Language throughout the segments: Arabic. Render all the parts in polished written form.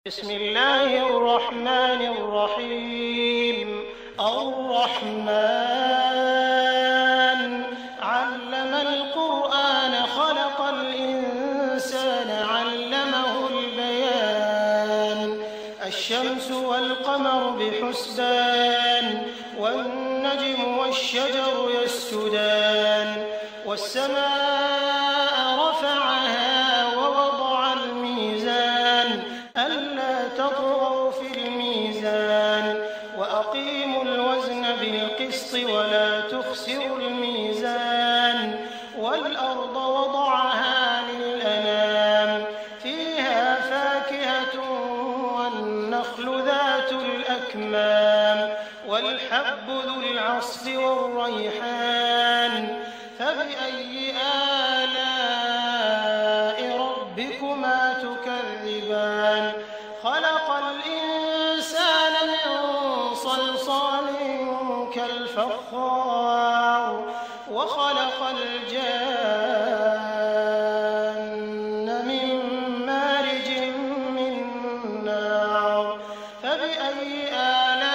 بسم الله الرحمن الرحيم الرحمن علم القرآن خلق الإنسان علمه البيان الشمس والقمر بحسبان والنجم والشجر يسجدان والسماء رفعها ووضع الميزان ألا تطغوا في الميزان وأقيموا الوزن بالقسط ولا تخسروا الميزان والأرض وضعها للأنام فيها فاكهة والنخل ذات الأكمام والحب ذو العصف والريحان فبأي آلاء ربكما تكذبان خلق الإنسان من صلصال كالفخار وخلق الجان من مارج من نار فبأي آلاء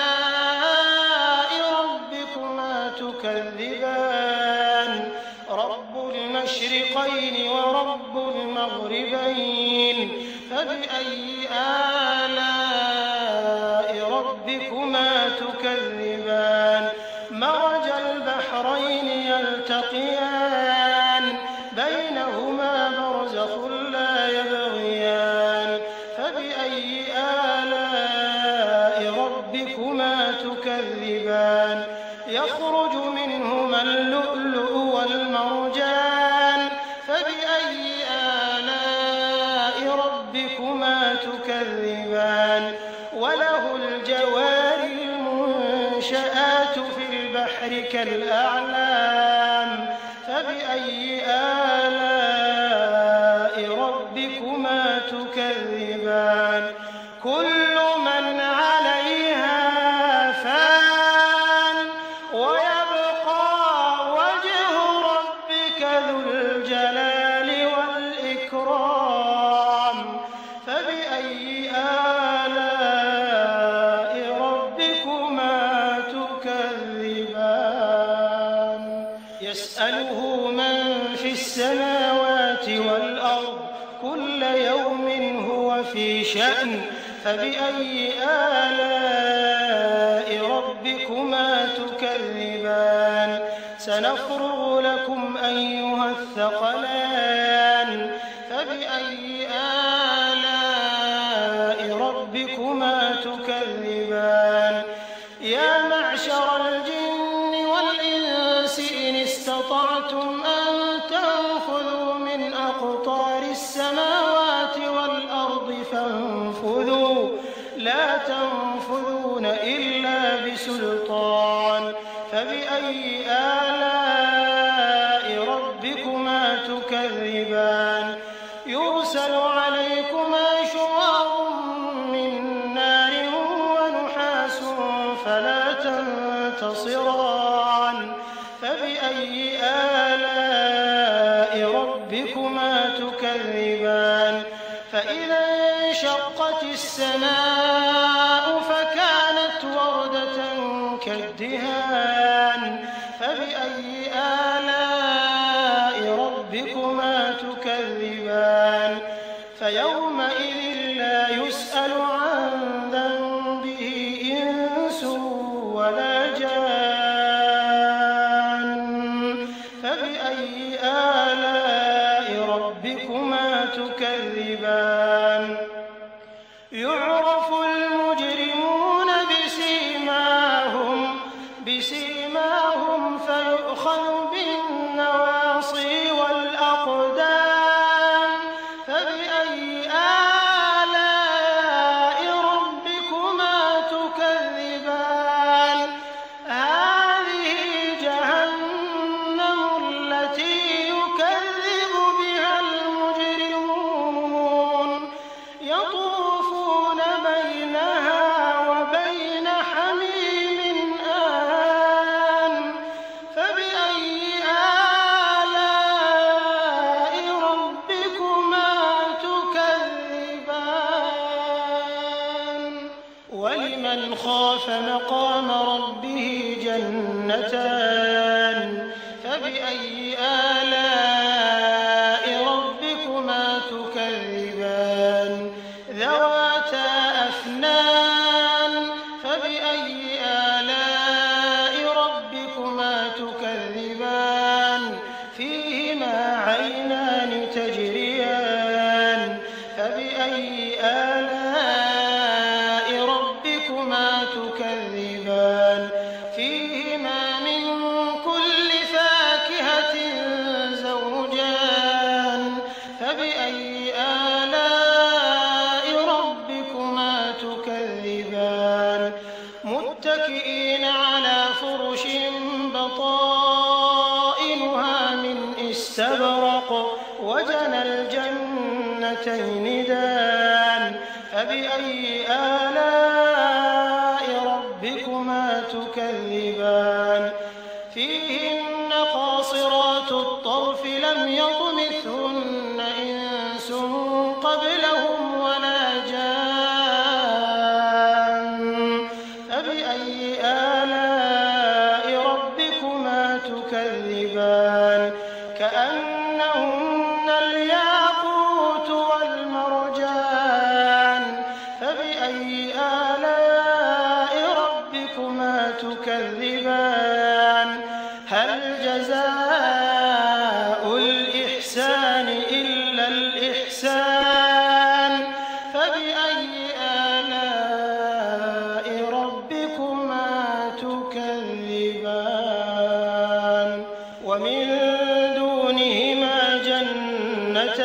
ربكما تكذبان رب المشرقين ورب المغربين فبأي آلاء ربكما تكذبان مرج البحرين يلتقيان بينهما برزخ لا يبغيان فبأي آلاء ربكما تكذبان يخرج منهما اللؤلؤ والمرجان فبأي آلاء ربكما تكذبان وله الجوار المنشآت في البحر كالأعلام فبأي آلاء ربكما تكذبان كل من عليها فان ويبقى وجه ربك ذو الجلال والإكرام فبأي آلاء ربكما تكذبان يسأله من في السماوات والأرض كل يوم هو في شأن فبأي آلاء ربكما تكذبان سنفرغ لكم أيها الثقلان فبأي آلاء ربكما تكذبان يا معشر الجن والإنس إن استطعتم أن تنفذوا من أقطار السماوات والأرض فانفذوا لا تنفذون إلا بسلطان فبأي آلاء ربكما تكذبان يرسل عليكما شواظ من نار ونحاس فلا تنتصران فبأي آلاء ربكما تكذبان فإذا انشقت السماء فكانت وردة كالدهان فبأي آلاء ربكما تكذبان فيومئذ لا يسأل عن ذنبه إنس ولا جان فبأي آلاء ربكما تكذبان يعرف المجرمون بسيماهم فيؤخذ بالنواصي والأقدام فبأي آلاء ربكما تكذبان هذه جهنم التي يكذب بها المجرمون يطوفون ولمن خاف مقام ربه جنتان فبأي آلاء ربكما تكذبان ذواتا أفنان فبأي آلاء ربكما تكذبان فيهما عينان تجريان فبأي آلاء ربكما تكذبان فيهما من كل فاكهة زوجان فبأي آلاء ربكما تكذبان متكئين على فرش بطائنها من استبرق وجنى الجنتين دان فبأي آلاء ربكما تكذبان فيهن قاصرات الطرف لم يطمثهن إنس قبلهم ولا جان فبأي آلاء ربكما تكذبان كأنهن الياقوت والمرجان فبأي آلاء ربكما تكذبان هل جزاء الإحسان إلا الإحسان فبأي آلاء ربكما تكذبان ومن دونهما جنتان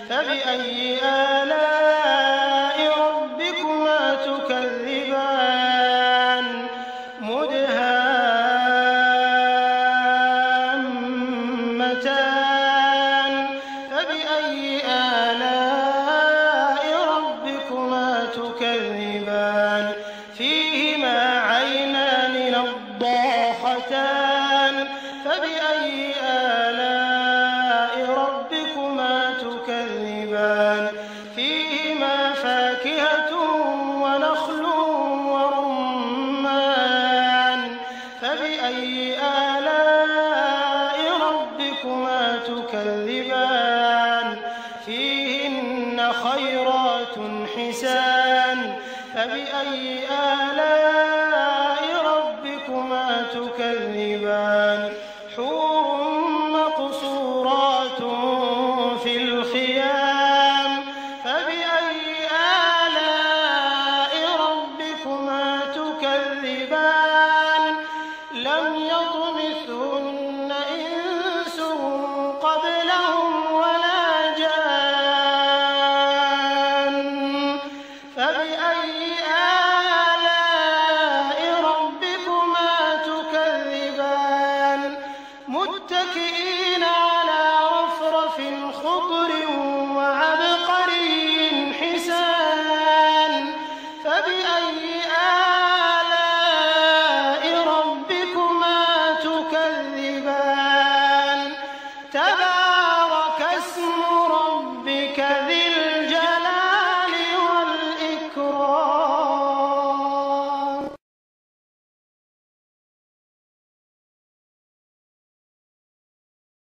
فبأي آلاء ربكما تكذبان مدهامتان فبأي آلاء ربكما تكذبان فيهما عينان نضاختان فبأي آلاء ربكما تكذبان فيهما فاكهة ونخل ورمان فبأي آلاء ربكما تكذبان فيهن خيرات حسان فبأي آلاء ربكما تكذبان حور مقصورات في الخيام فبأي آلاء ربكما تكذبان لم يطمثهن إنس قبلهم ولا جان فبأي آلاء ربكما تكذبان متكئين على رفرف خضر وعبقري حسان فبأي آلاء ربكما تكذبان تبارك اسم ربك